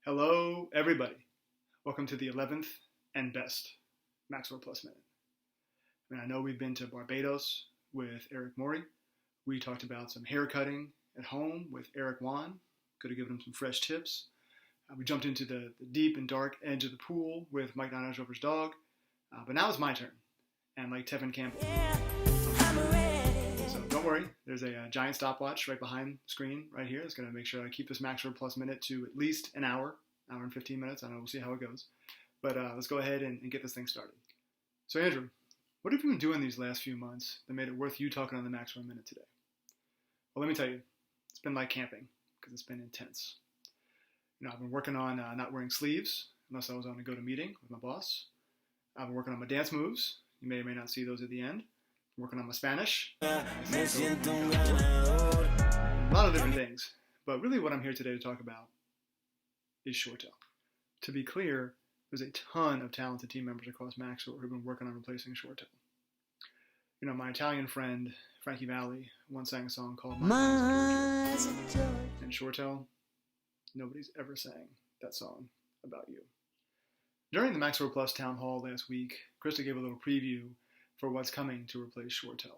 Hello, everybody. Welcome to the 11th and best Maxor Minute. I know we've been to Barbados with Eric Maury. We talked about some hair cutting at home with Eric Wan. Could have given him some fresh tips. We jumped into the deep and dark edge of the pool with Mike Donaldrover's dog. But now it's my turn. And like Tevin Campbell. So don't worry, there's a giant stopwatch right behind the screen right here. It's going to make sure I keep this Maxor Minute to at least an hour and 15 minutes. I know we'll see how it goes. But let's go ahead and get this thing started. So Andrew, what have you been doing these last few months that made it worth you talking on the Maxor Minute today? Well, let me tell you, it's been like camping because it's been intense. I've been working on not wearing sleeves unless I was on a go-to-meeting with my boss. I've been working on my dance moves. You may or may not see those at the end. I'm working on my Spanish. A lot of different things. But really what I'm here today to talk about is ShoreTel. To be clear, there's a ton of talented team members across Maxor who've been working on replacing ShoreTel. My Italian friend, Frankie Valli, once sang a song called My Georgia. And ShoreTel, nobody's ever sang that song about you. During the Maxor Plus town hall last week, Krista gave a little preview for what's coming to replace ShoreTel.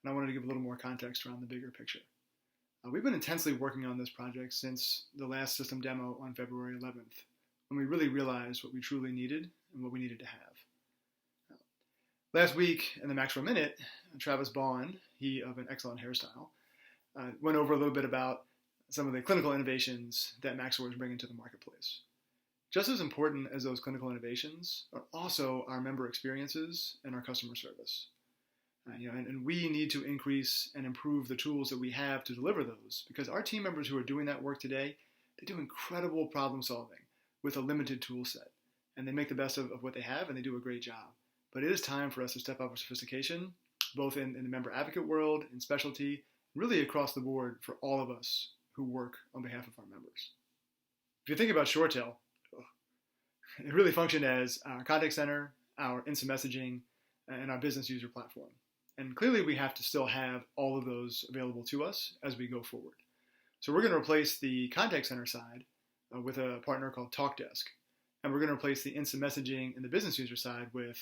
And I wanted to give a little more context around the bigger picture. We've been intensely working on this project since the last system demo on February 11th, when we really realized what we truly needed and what we needed to have. Last week in the Maxor Minute, Travis Baughan, he of an excellent hairstyle, went over a little bit about some of the clinical innovations that Maxor is bringing to the marketplace. Just as important as those clinical innovations are also our member experiences and our customer service. And we need to increase and improve the tools that we have to deliver those, because our team members who are doing that work today, they do incredible problem solving with a limited tool set, and they make the best of what they have, and they do a great job. But it is time for us to step up our sophistication, both in the member advocate world, in specialty, really across the board for all of us who work on behalf of our members. If you think about ShoreTel, it really functioned as our contact center, our instant messaging, and our business user platform. And clearly we have to still have all of those available to us as we go forward. So we're going to replace the contact center side with a partner called TalkDesk. And we're going to replace the instant messaging and the business user side with,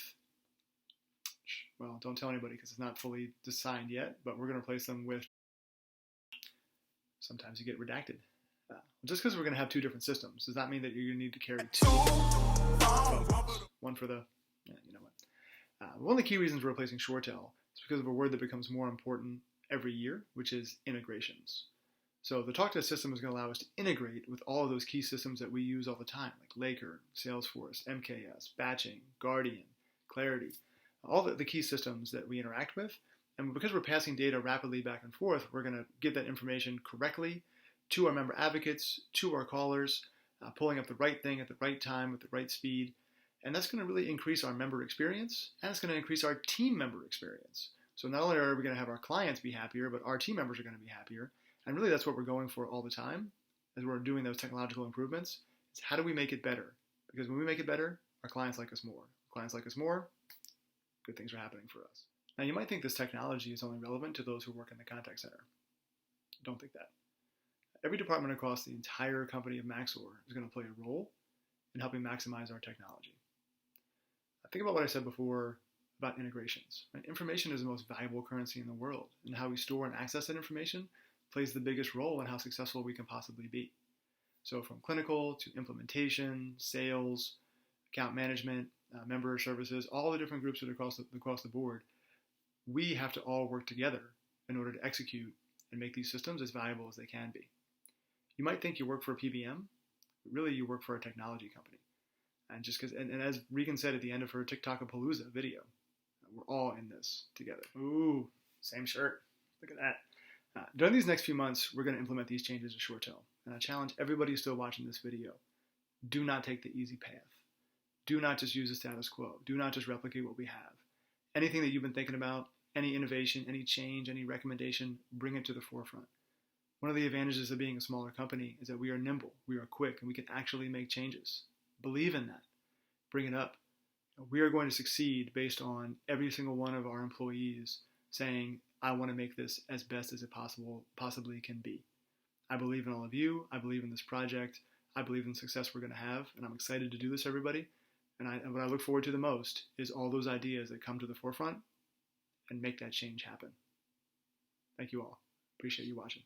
well, don't tell anybody because it's not fully designed yet, but we're going to replace them with, sometimes you get redacted. Just because we're going to have two different systems does not mean that you're going to need to carry two phones. One for the, one of the key reasons we're replacing ShoreTel is because of a word that becomes more important every year, which is integrations. So the TalkDesk system is going to allow us to integrate with all of those key systems that we use all the time, like Laker, Salesforce, MKS, Batching, Guardian, Clarity, all the key systems that we interact with. And because we're passing data rapidly back and forth, we're going to get that information correctly to our member advocates, to our callers, pulling up the right thing at the right time with the right speed. And that's going to really increase our member experience, and it's going to increase our team member experience. So not only are we going to have our clients be happier, but our team members are going to be happier. And really that's what we're going for all the time as we're doing those technological improvements. It's how do we make it better? Because when we make it better, our clients like us more. Clients like us more, good things are happening for us. Now you might think this technology is only relevant to those who work in the contact center. Don't think that. Every department across the entire company of Maxor is going to play a role in helping maximize our technology. Think about what I said before about integrations. Right? Information is the most valuable currency in the world, and how we store and access that information plays the biggest role in how successful we can possibly be. So from clinical to implementation, sales, account management, member services, all the different groups that are across the board, we have to all work together in order to execute and make these systems as valuable as they can be. You might think you work for a PBM, but really you work for a technology company. And just because, and as Regan said at the end of her TikTok-a-palooza video, we're all in this together. Ooh, same shirt. Look at that. During these next few months, we're going to implement these changes to ShoreTel. And I challenge everybody still watching this video, do not take the easy path. Do not just use the status quo. Do not just replicate what we have. Anything that you've been thinking about, any innovation, any change, any recommendation, bring it to the forefront. One of the advantages of being a smaller company is that we are nimble, we are quick, and we can actually make changes. Believe in that. Bring it up. We are going to succeed based on every single one of our employees saying, I want to make this as best as it possibly can be. I believe in all of you. I believe in this project. I believe in the success we're going to have, and I'm excited to do this, everybody. And what I look forward to the most is all those ideas that come to the forefront and make that change happen. Thank you all. Appreciate you watching.